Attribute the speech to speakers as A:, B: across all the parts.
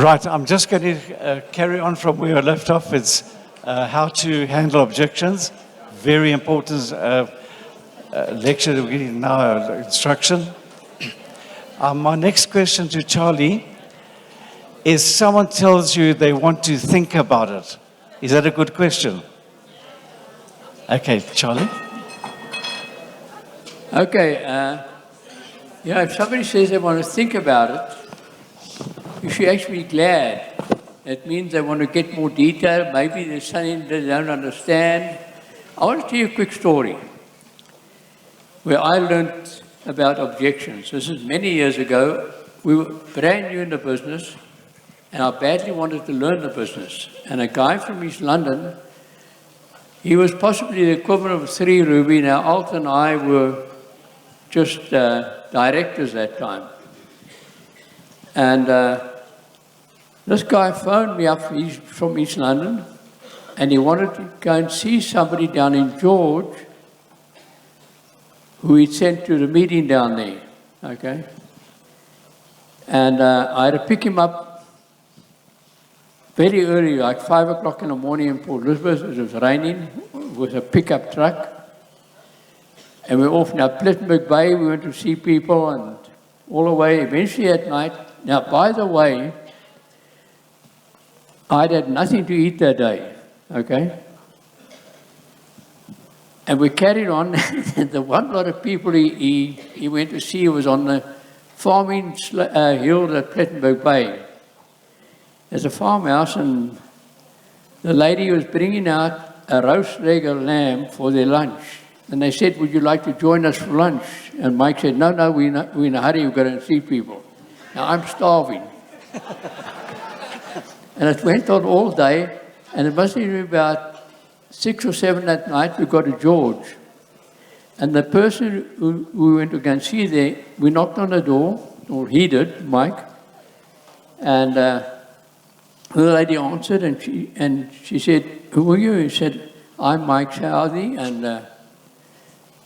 A: Right, I'm just going to carry on from where I left off. It's how to handle objections. Very important lecture that we're getting now, instruction. My next question to Charlie is, someone tells you they want to think about it. Is that a good question? Okay, Charlie?
B: Okay, if somebody says they want to think about it, you should actually be glad. It means they want to get more detail. Maybe there's something they don't understand. I want to tell you a quick story where I learned about objections. This is many years ago. We were brand new in the business, and I badly wanted to learn the business. And a guy from East London, he was possibly the equivalent of 3 Ruby. Now, Alt and I were just directors that time. And this guy phoned me up from East London, and he wanted to go and see somebody down in George who he'd sent to the meeting down there, okay? And I had to pick him up very early, like 5 o'clock in the morning in Port Elizabeth. It was raining with a pickup truck. And we were off now Plettenberg Bay. We went to see people and all the way, eventually at night. Now, by the way, I'd had nothing to eat that day, okay? And we carried on. The one lot of people he went to see was on the farming hill at Plettenberg Bay. There's a farmhouse, and the lady was bringing out a roast leg of lamb for their lunch. And they said, would you like to join us for lunch? And Mike said, no, we're in a hurry, we've got to see people. Now, I'm starving. And it went on all day, and it must have been about 6 or 7 at night, we got to George. And the person who we went to go and see there, we knocked on the door, or he did, Mike, and the lady answered, and she said, who are you? He said, I'm Mike Southey, and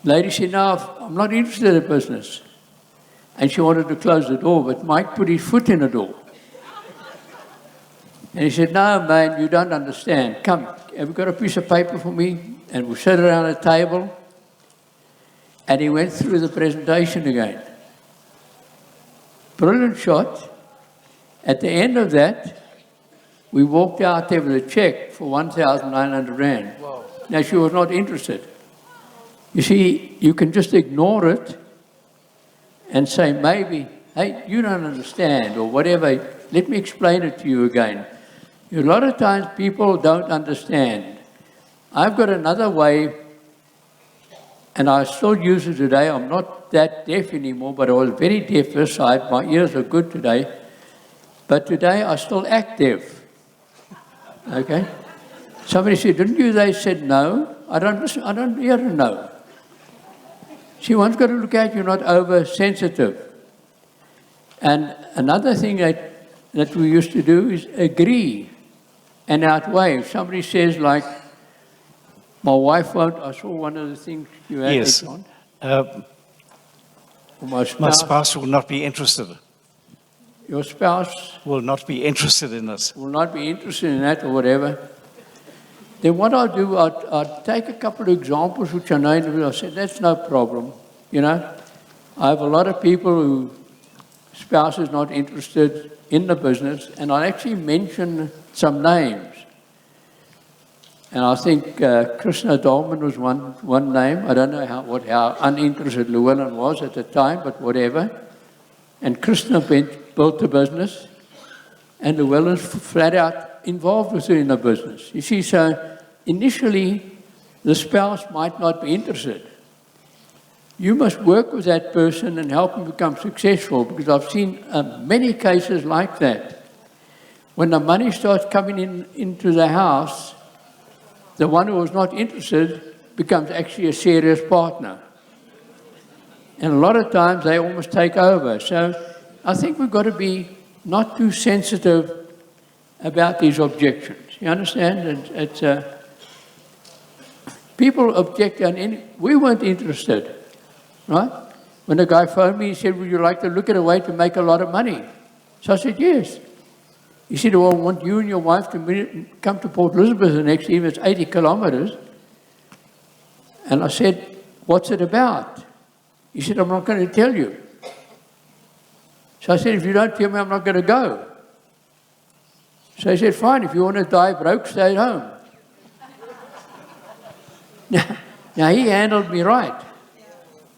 B: lady said, no, I'm not interested in business. And she wanted to close the door, but Mike put his foot in the door. And he said, no, man, you don't understand. Come, have you got a piece of paper for me? And we sat around a table, and he went through the presentation again. Brilliant shot. At the end of that, we walked out there with a check for 1,900 Rand. Wow. Now, she was not interested. You see, you can just ignore it and say, maybe, hey, you don't understand, or whatever. Let me explain it to you again. A lot of times people don't understand. I've got another way, and I still use it today. I'm not that deaf anymore, but I was very deaf this side. My ears are good today. But today I still act deaf. Okay? Somebody said, didn't you? They said, no. I don't listen. I don't hear a no. See, one's got to look at you're not oversensitive. And another thing that we used to do is agree and outweigh. If somebody says, like, my wife won't, I saw one of the things you had.
A: Yes. My spouse will not be interested.
B: Your spouse
A: will not be interested in this.
B: Will not be interested in that or whatever. Then what I'll do, I'll take a couple of examples which I know, and I'll say, that's no problem. You know, I have a lot of people who spouse is not interested in the business, and I'll actually mention some names. And I think Krishna Dolman was one name. I don't know how uninterested Llewellyn was at the time, but whatever. And Krishna built the business, and Llewellyn's flat out involved with her in the business. You see, so initially, the spouse might not be interested. You must work with that person and help them become successful, because I've seen many cases like that. When the money starts coming into the house, the one who was not interested becomes actually a serious partner. And a lot of times they almost take over. So I think we've got to be not too sensitive about these objections. You understand? People object, and we weren't interested, right? When the guy phoned me, he said, would you like to look at a way to make a lot of money? So I said, yes. He said, well, I want you and your wife to come to Port Elizabeth the next evening. It's 80 kilometres. And I said, what's it about? He said, I'm not going to tell you. So I said, if you don't tell me, I'm not going to go. So he said, fine, if you want to die broke, stay at home. Now, he handled me right.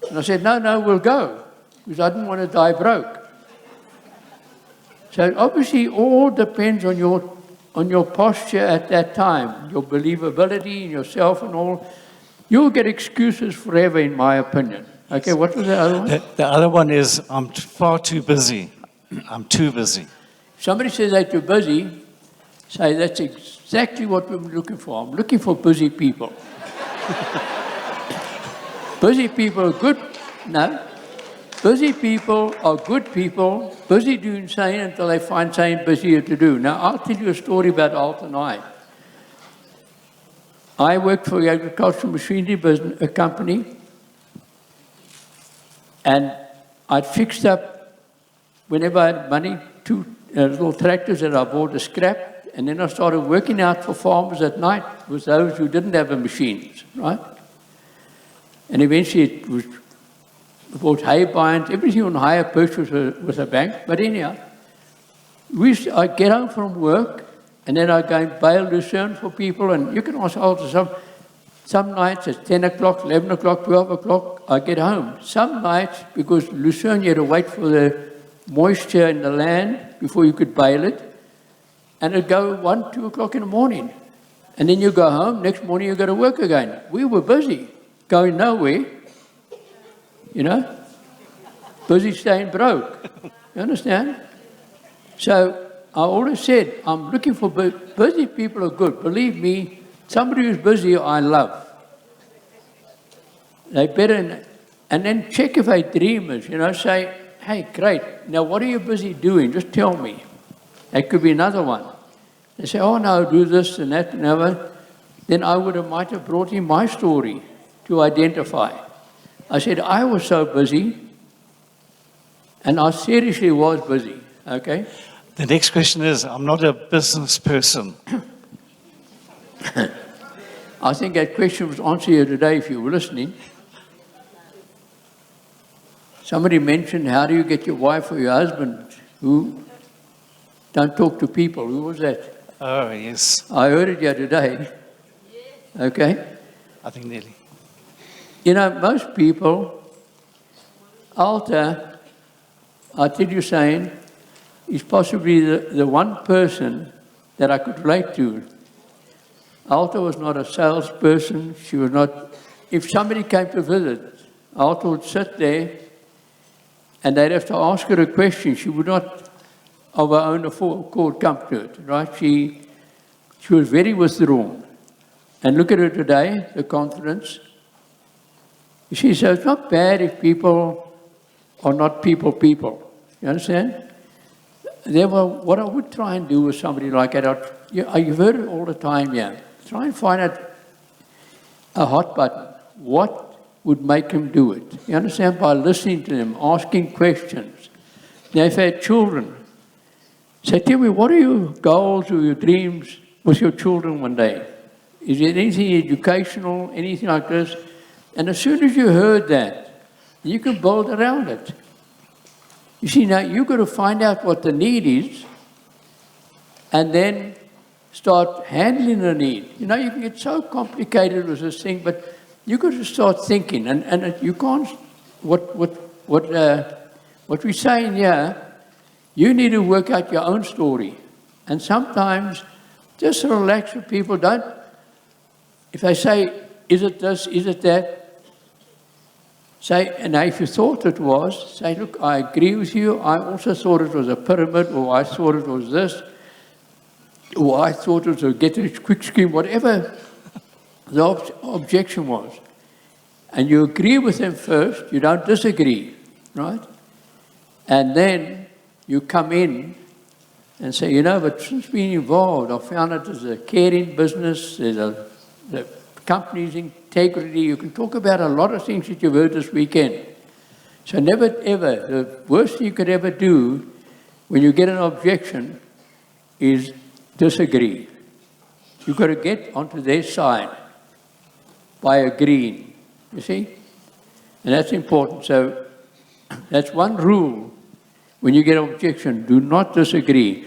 B: And I said, no, we'll go, because I didn't want to die broke. So obviously, all depends on your posture at that time, your believability in yourself and all. You'll get excuses forever, in my opinion. Okay, what was the other one?
A: The other one is, I'm far too busy. I'm too busy.
B: If somebody says they're too busy, say that's exactly what we're looking for. I'm looking for busy people. Busy people are good. No. Busy people are good people, busy doing something until they find something busier to do. Now, I'll tell you a story about Alta and I worked for the agricultural machinery business, a company, and I'd fixed up, whenever I had money, two little tractors that I bought to scrap, and then I started working out for farmers at night with those who didn't have the machines, right? And eventually it was bought hay binds, everything on hire purchase with a bank. But anyhow, I'd get home from work, and then I'd go and bail Lucerne for people, and you can ask also some nights at 10 o'clock, 11 o'clock, 12 o'clock, I get home. Some nights, because Lucerne, you had to wait for the moisture in the land before you could bail it, and it'd go 1, 2 o'clock in the morning. And then you go home, next morning you go to work again. We were busy, going nowhere. You know, busy staying broke. You understand? So I always said, I'm looking for busy people are good. Believe me, somebody who's busy, I love. They better, and then check if they're dreamers, you know, say, hey, great, now what are you busy doing? Just tell me. That could be another one. They say, oh no, do this and that and other. Then I might have brought in my story to identify. I said, I was so busy, and I seriously was busy, okay?
A: The next question is, I'm not a business person.
B: I think that question was answered here today if you were listening. Somebody mentioned, how do you get your wife or your husband who don't talk to people? Who was that?
A: Oh, yes.
B: I heard it here today. Okay?
A: I think nearly.
B: You know, most people, Alta, I tell you saying, is possibly the one person that I could relate to. Alta was not a salesperson. She was not, if somebody came to visit, Alta would sit there and they'd have to ask her a question. She would not, of her own accord, come to it, right? She was very withdrawn. And look at her today, the confidence. You see, so it's not bad if people are not people. You understand? What I would try and do with somebody like that, you've heard it all the time, yeah. Try and find out a hot button. What would make him do it? You understand? By listening to them, asking questions. Now, if they had children, say, tell me, what are your goals or your dreams with your children one day? Is there anything educational, anything like this? And as soon as you heard that, you can build around it. You see, now you've got to find out what the need is and then start handling the need. You know, you can get so complicated with this thing, but you've got to start thinking. And you can't, what we're saying here, you need to work out your own story. And sometimes just relax with people. Don't, if they say, is it this, is it that? Say, and if you thought it was, say, look, I agree with you. I also thought it was a pyramid, or I thought it was this, or I thought it was a get-rich-quick scheme, whatever the objection was. And you agree with them first, you don't disagree, right? And then you come in and say, you know, but since being involved, I found that there's a caring business, there's the company's integrity. You can talk about a lot of things that you've heard this weekend. So never ever, the worst thing you could ever do when you get an objection is disagree. You've got to get onto their side by agreeing, you see? And that's important. So that's one rule when you get an objection, do not disagree.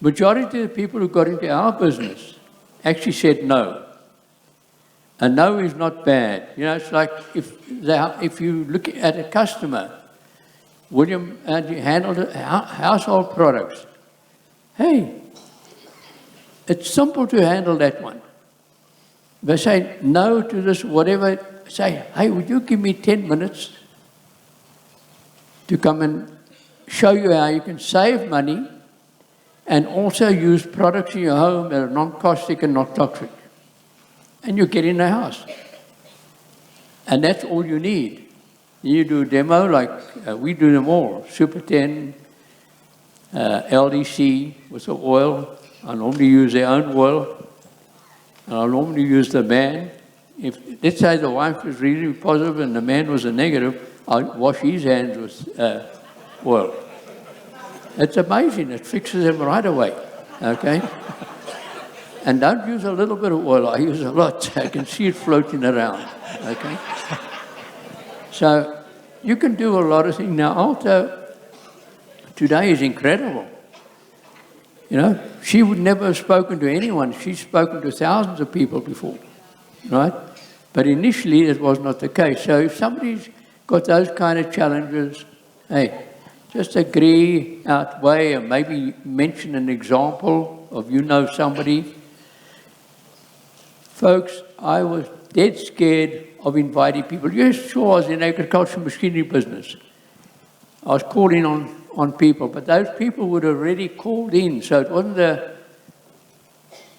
B: Majority of the people who got into our business actually said no. A no is not bad. You know, it's like if you look at a customer, William, and you handle household products. Hey, it's simple to handle that one. They say no to this, whatever. Say, hey, would you give me 10 minutes to come and show you how you can save money and also use products in your home that are non-caustic and not toxic. And you get in the house. And that's all you need. You do a demo like we do them all. Super 10, LDC with the oil. I normally use their own oil. And I normally use the man. If, let's say the wife was really positive and the man was a negative, I'll wash his hands with oil. It's amazing. It fixes them right away. Okay? And don't use a little bit of oil. I use a lot. I can see it floating around. Okay? So you can do a lot of things. Now, Alta today is incredible. You know, she would never have spoken to anyone. She's spoken to thousands of people before, right? But initially, it was not the case. So if somebody's got those kind of challenges, hey, just agree, outweigh, and maybe mention an example of you know somebody. Folks, I was dead scared of inviting people. Yes, sure, I was in agricultural machinery business. I was calling on people, but those people would have already called in, so it wasn't a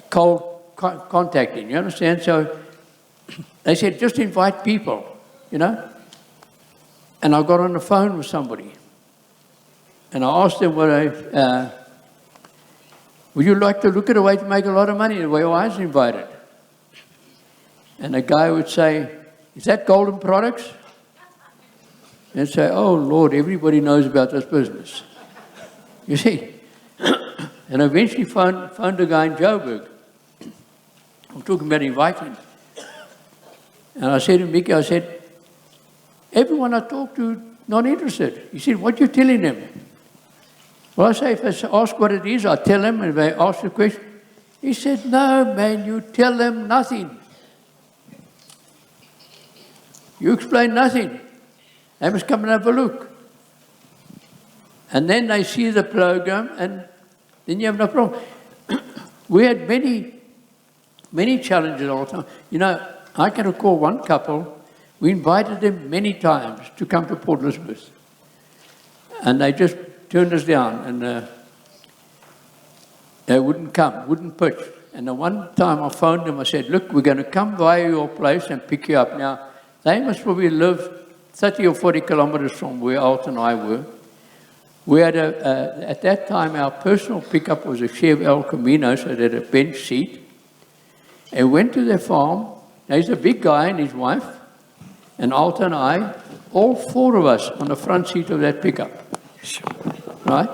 B: cold contacting, you understand? So they said, just invite people, you know? And I got on the phone with somebody, and I asked them, would you like to look at a way to make a lot of money the way I was invited? And the guy would say, is that Golden Products? And say, oh, Lord, everybody knows about this business. You see? And eventually found a guy in Joburg. I'm talking about inviting. And I said to Mickey, I said, everyone I talk to, not interested. He said, what are you telling them? Well, I say, if they ask what it is, I tell them, and if they ask the question. He said, no, man, you tell them nothing. You explain nothing. They must come and have a look. And then they see the program, and then you have no problem. We had many challenges all the time. You know, I can recall one couple, we invited them many times to come to Port Elizabeth. And they just turned us down, and they wouldn't come, wouldn't pitch. And the one time I phoned them, I said, look, we're going to come by your place and pick you up. Now, they must probably live 30 or 40 kilometers from where Alta and I were. We had at that time, our personal pickup was a Chevy El Camino, so they had a bench seat. And went to their farm. There's a big guy and his wife, and Alta and I, all four of us on the front seat of that pickup. Right?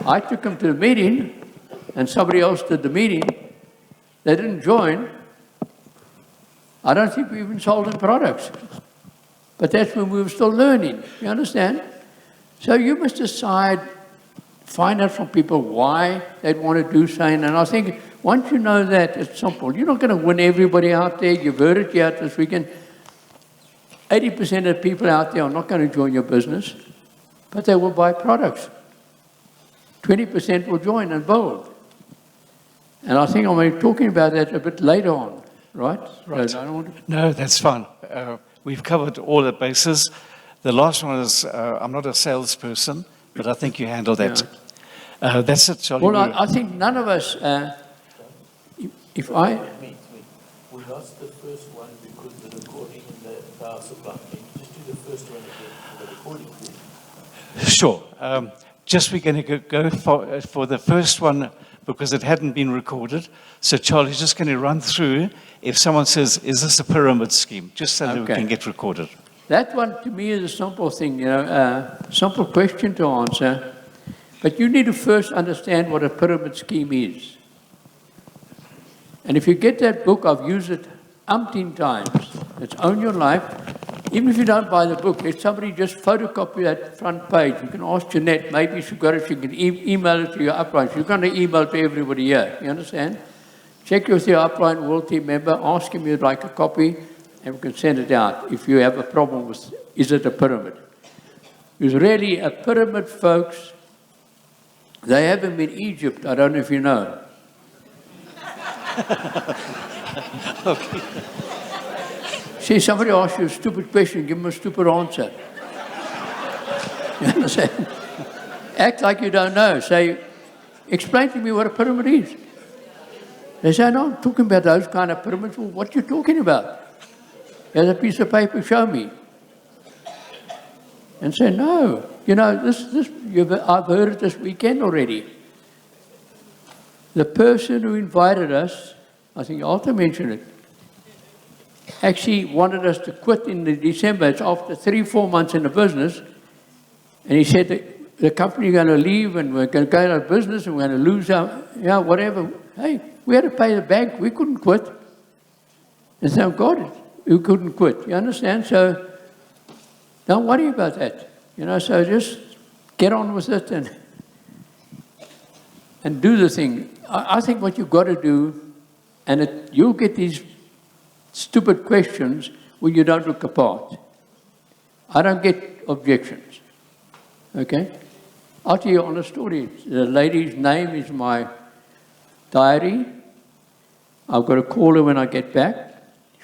B: I took them to the meeting, and somebody else did the meeting. They didn't join. I don't think we even sold them products. But that's when we were still learning. You understand? So you must decide, find out from people why they'd want to do something. And I think once you know that, it's simple. You're not going to win everybody out there. You've heard it yet this weekend. 80% of the people out there are not going to join your business, but they will buy products. 20% will join and build. And I think I'm going to be talking about that a bit later on, right?
A: Right.
B: So I don't want to...
A: No, that's fine. We've covered all the bases. The last one is, I'm not a salesperson, but I think you handled that.
B: Yeah.
A: That's it, Charlie.
B: Well, I think none of us, if I...
C: Wait. We lost the first one because the recording and the power supply. Can you just do the first one again for the recording, please?
A: Sure. Just we're going to go for the first one because it hadn't been recorded. So Charlie's just going to run through if someone says, is this a pyramid scheme? Just so that we can get recorded.
B: That one to me is a simple thing, you know, simple question to answer. But you need to first understand what a pyramid scheme is. And if you get that book, I've used it umpteen times. It's Own Your Life. Even if you don't buy the book, if somebody just photocopy that front page, you can ask Jeanette, maybe she got it, she can email it to your upline. You're going to email to everybody here, you understand? Check with your upline world team member, ask him you'd like a copy, and we can send it out if you have a problem with, is it a pyramid? Because really, a pyramid, folks, they have them in Egypt, I don't know if you know.
A: Okay.
B: See, somebody asks you a stupid question, give them a stupid answer. You understand? Act like you don't know. Say, explain to me what a pyramid is. They say, no, I'm talking about those kind of pyramids. Well, what are you talking about? Here's a piece of paper, show me. And say, no, you know, I've heard it this weekend already. The person who invited us, I think you also mentioned it, actually wanted us to quit in December. It's after 3-4 months in the business. And he said that the company is going to leave and we're going to go out of business and we're going to lose our, whatever. Hey, we had to pay the bank. We couldn't quit. And so God, we couldn't quit. You understand? So don't worry about that. You know, so just get on with it and do the thing. I think what you've got to do, and you'll get these stupid questions when you don't look apart. I don't get objections. Okay? I'll tell you on a story. The lady's name is my diary. I've got to call her when I get back.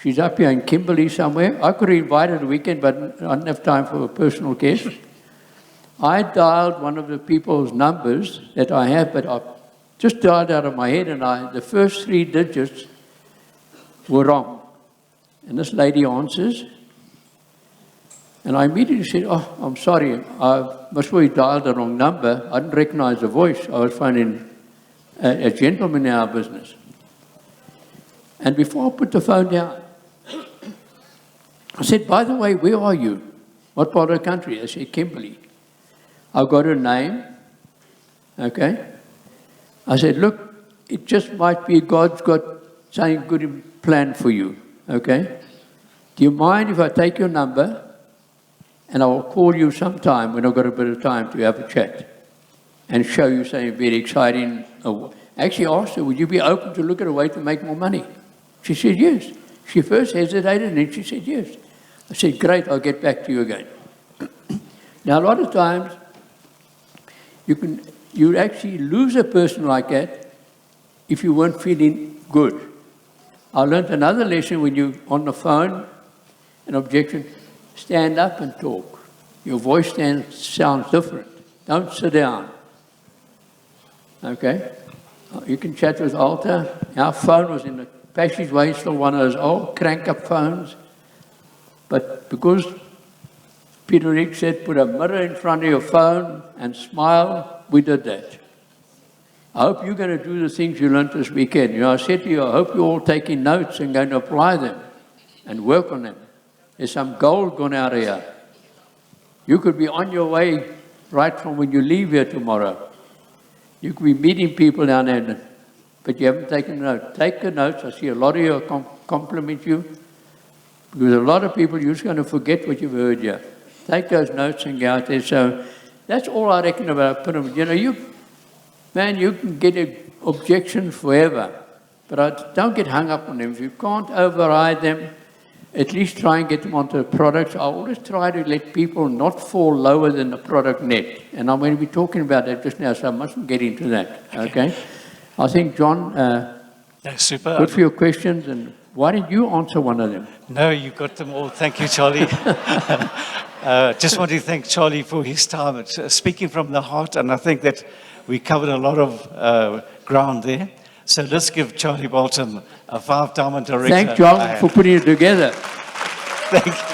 B: She's up here in Kimberley somewhere. I could have invited her a weekend, but I didn't have time for a personal guest. I dialed one of the people's numbers that I have, but I just dialed out of my head, and the first 3 digits were wrong. And this lady answers, and I immediately said, oh, I'm sorry, I must have dialed the wrong number. I didn't recognize the voice. I was phoning a gentleman in our business. And before I put the phone down, I said, by the way, where are you? What part of the country? They said, Kimberley. I got her name, okay? I said, look, it just might be God's got something good planned for you. Okay? Do you mind if I take your number and I will call you sometime when I've got a bit of time to have a chat and show you something very exciting? Actually asked her, would you be open to look at a way to make more money? She said, yes. She first hesitated and then she said, yes. I said, great, I'll get back to you again. Now, a lot of times, you actually lose a person like that if you weren't feeling good. I learned another lesson when you're on the phone, an objection, stand up and talk. Your voice sounds different. Don't sit down. Okay? You can chat with Alta. Our phone was in the passageway, still one of those old crank-up phones. But because Peter Rick said, put a mirror in front of your phone and smile, we did that. I hope you're going to do the things you learned this weekend. You know, I said to you, I hope you're all taking notes and going to apply them and work on them. There's some gold gone out of here. You could be on your way right from when you leave here tomorrow. You could be meeting people down there, but you haven't taken notes. Take the notes. I see a lot of you compliment you, because a lot of people, you're just going to forget what you've heard here. Take those notes and go out there. So that's all I reckon about a pyramid. You know, you can get objections forever, but don't get hung up on them. If you can't override them, at least try and get them onto the products. I always try to let people not fall lower than the product net. And I'm going to be talking about that just now, so I mustn't get into that, okay? I think, John,
A: Super.
B: good for your questions, and why didn't you answer one of them?
A: No, you got them all. Thank you, Charlie. Just want to thank Charlie for his time. It's, speaking from the heart, and I think that we covered a lot of ground there. So let's give Charlie Bolton a 5-diamond director.
B: Thank John for putting it together.
A: Thank you.